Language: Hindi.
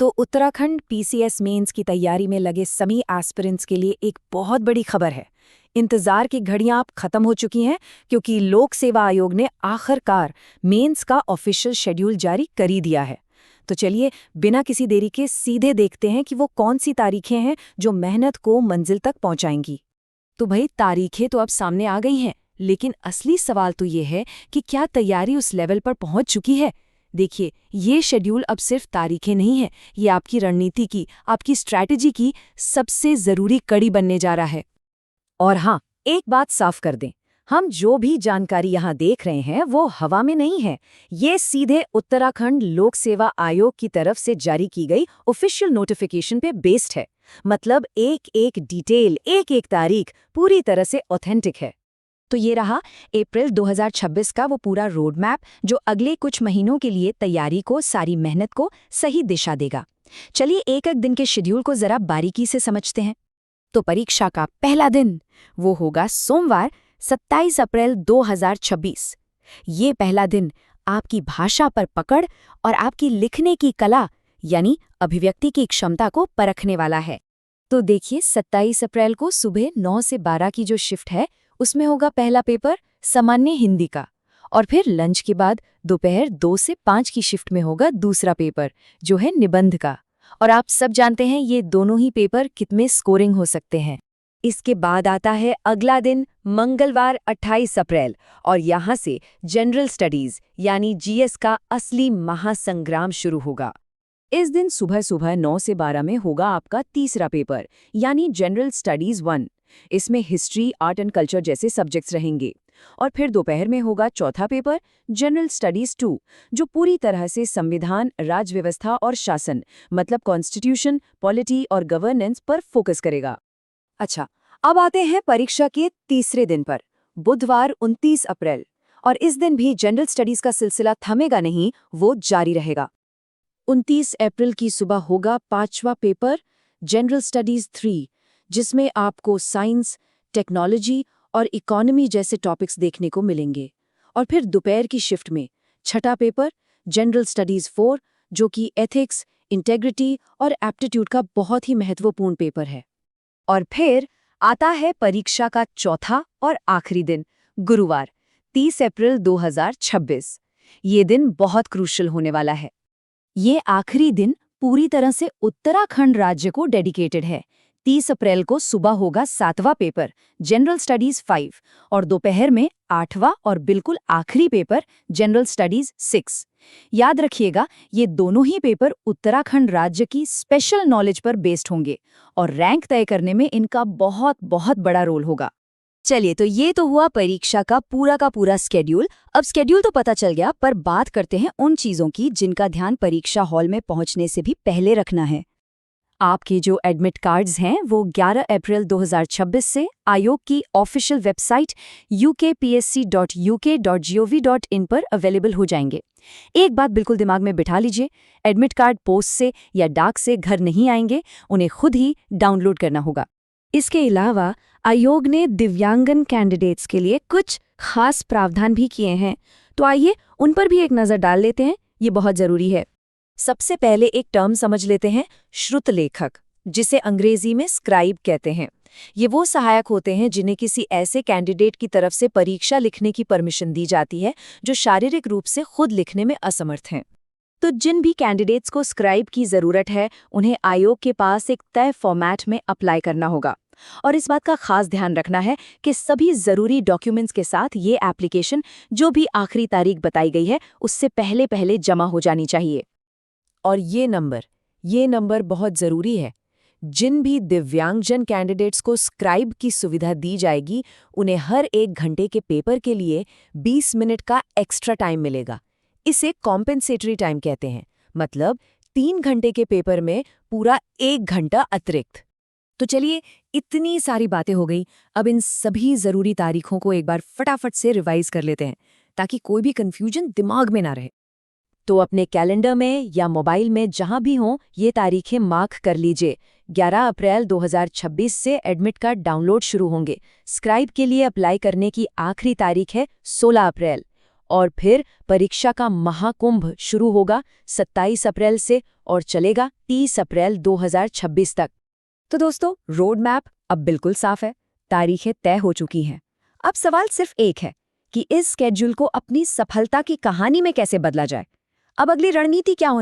तो उत्तराखंड पीसीएस मेंस की तैयारी में लगे सभी एस्पिरेंट्स के लिए एक बहुत बड़ी खबर है। इंतजार की घड़ियां अब खत्म हो चुकी हैं क्योंकि लोक सेवा आयोग ने आखिरकार मेंस का ऑफिशियल शेड्यूल जारी कर ही दिया है। तो चलिए बिना किसी देरी के सीधे देखते हैं कि वो कौन सी तारीखें हैं जो मेहनत को मंजिल तक पहुंचाएंगी। तो भाई तारीखें तो अब सामने आ गई हैं, लेकिन असली सवाल तो ये है कि क्या तैयारी उस लेवल पर पहुंच चुकी है। देखिए, ये शेड्यूल अब सिर्फ तारीखें नहीं है, ये आपकी रणनीति की, आपकी स्ट्रैटेजी की सबसे जरूरी कड़ी बनने जा रहा है। और हाँ, एक बात साफ कर दें, हम जो भी जानकारी यहाँ देख रहे हैं वो हवा में नहीं है। ये सीधे उत्तराखंड लोक सेवा आयोग की तरफ से जारी की गई ऑफिशियल नोटिफिकेशन पे बेस्ड है। मतलब एक एक डिटेल, एक एक तारीख पूरी तरह से ऑथेंटिक है। तो ये रहा अप्रैल 2026 का वो पूरा रोड मैप जो अगले कुछ महीनों के लिए तैयारी को, सारी मेहनत को सही दिशा देगा। चलिए एक एक दिन के शेड्यूल को जरा बारीकी से समझते हैं। तो परीक्षा का पहला दिन वो होगा सोमवार 27 अप्रैल 2026। ये पहला दिन आपकी भाषा पर पकड़ और आपकी लिखने की कला यानी अभिव्यक्ति की क्षमता को परखने वाला है। तो देखिए 27 अप्रैल को सुबह 9 से 12 की जो शिफ्ट है उसमें होगा पहला पेपर सामान्य हिंदी का, और फिर लंच के बाद दोपहर 2 से 5 की शिफ्ट में होगा दूसरा पेपर जो है निबंध का। और आप सब जानते हैं ये दोनों ही पेपर कितने स्कोरिंग हो सकते हैं। इसके बाद आता है अगला दिन मंगलवार 28 अप्रैल, और यहाँ से जनरल स्टडीज यानी जीएस का असली महासंग्राम शुरू होगा। इस दिन सुबह सुबह 9 से 12 में होगा आपका तीसरा पेपर यानी जनरल स्टडीज 1। इसमें हिस्ट्री, आर्ट एंड कल्चर जैसे सब्जेक्ट्स रहेंगे। और फिर दोपहर में होगा चौथा पेपर जनरल स्टडीज 2 जो पूरी तरह से संविधान, राज्य व्यवस्था और शासन मतलब कॉन्स्टिट्यूशन, पॉलिटी और गवर्नेंस पर फोकस करेगा। अच्छा, अब आते हैं परीक्षा के तीसरे दिन पर, बुधवार 29 अप्रैल। और इस दिन भी जनरल स्टडीज का सिलसिला थमेगा नहीं, वो जारी रहेगा। 29 अप्रैल की सुबह होगा पांचवा पेपर जनरल स्टडीज 3 जिसमें आपको साइंस, टेक्नोलॉजी और इकोनॉमी जैसे टॉपिक्स देखने को मिलेंगे। और फिर दोपहर की शिफ्ट में छठा पेपर जनरल स्टडीज 4 जो कि एथिक्स, इंटेग्रिटी और एप्टीट्यूड का बहुत ही महत्वपूर्ण पेपर है। और फिर आता है परीक्षा का चौथा और आखिरी दिन गुरुवार 30 अप्रैल 2026। ये दिन बहुत क्रूशियल होने वाला है। ये आखिरी दिन पूरी तरह से उत्तराखंड राज्य को डेडिकेटेड है। 30 अप्रैल को सुबह होगा 7वां पेपर जनरल स्टडीज 5 और दोपहर में 8वां और बिल्कुल आखिरी पेपर जनरल स्टडीज 6। याद रखिएगा, ये दोनों ही पेपर उत्तराखंड राज्य की स्पेशल नॉलेज पर बेस्ड होंगे और रैंक तय करने में इनका बहुत बहुत बड़ा रोल होगा। चलिए, तो ये तो हुआ परीक्षा का पूरा स्केड्यूल। अब स्केड्यूल तो पता चल गया, पर बात करते हैं उन चीज़ों की जिनका ध्यान परीक्षा हॉल में पहुंचने से भी पहले रखना है। आपके जो एडमिट कार्ड्स हैं वो 11 अप्रैल 2026 से आयोग की ऑफिशियल वेबसाइट ukpsc.uk.gov.in पर अवेलेबल हो जाएंगे। एक बात बिल्कुल दिमाग में बिठा लीजिए, एडमिट कार्ड पोस्ट से या डाक से घर नहीं आएंगे, उन्हें खुद ही डाउनलोड करना होगा। इसके अलावा आयोग ने दिव्यांगन कैंडिडेट्स के लिए कुछ खास प्रावधान भी किए हैं, तो आइए उन पर भी एक नज़र डाल लेते हैं, ये बहुत ज़रूरी है। सबसे पहले एक टर्म समझ लेते हैं, श्रुत लेखक, जिसे अंग्रेजी में स्क्राइब कहते हैं। ये वो सहायक होते हैं जिन्हें किसी ऐसे कैंडिडेट की तरफ से परीक्षा लिखने की परमिशन दी जाती है जो शारीरिक रूप से खुद लिखने में असमर्थ हैं। तो जिन भी कैंडिडेट्स को स्क्राइब की ज़रूरत है उन्हें आयोग के पास एक तय फॉर्मेट में अप्लाई करना होगा। और इस बात का खास ध्यान रखना है कि सभी ज़रूरी डॉक्यूमेंट्स के साथ ये एप्लीकेशन जो भी आखिरी तारीख बताई गई है उससे पहले जमा हो जानी चाहिए। और ये नंबर बहुत ज़रूरी है। जिन भी दिव्यांगजन कैंडिडेट्स को स्क्राइब की सुविधा दी जाएगी उन्हें हर 1 घंटे के पेपर के लिए 20 मिनट का एक्स्ट्रा टाइम मिलेगा। इसे कॉम्पेंसेटरी टाइम कहते हैं, मतलब 3 घंटे के पेपर में पूरा 1 घंटा अतिरिक्त। तो चलिए, इतनी सारी बातें हो गई, अब इन सभी ज़रूरी तारीखों को एक बार फटाफट से रिवाइज कर लेते हैं ताकि कोई भी कन्फ्यूजन दिमाग में ना रहे। तो अपने कैलेंडर में या मोबाइल में जहां भी हों ये तारीखें मार्क कर लीजिए। 11 अप्रैल 2026 से एडमिट कार्ड डाउनलोड शुरू होंगे। स्क्राइब के लिए अप्लाई करने की आखिरी तारीख है 16 अप्रैल। और फिर परीक्षा का महाकुंभ शुरू होगा 27 अप्रैल से और चलेगा 30 अप्रैल 2026 तक। तो दोस्तों, रोड मैप अब बिल्कुल साफ है, तारीखें तय हो चुकी हैं। अब सवाल सिर्फ एक है कि इस स्केड्यूल को अपनी सफलता की कहानी में कैसे बदला जाए। अब अगली रणनीति क्या होनी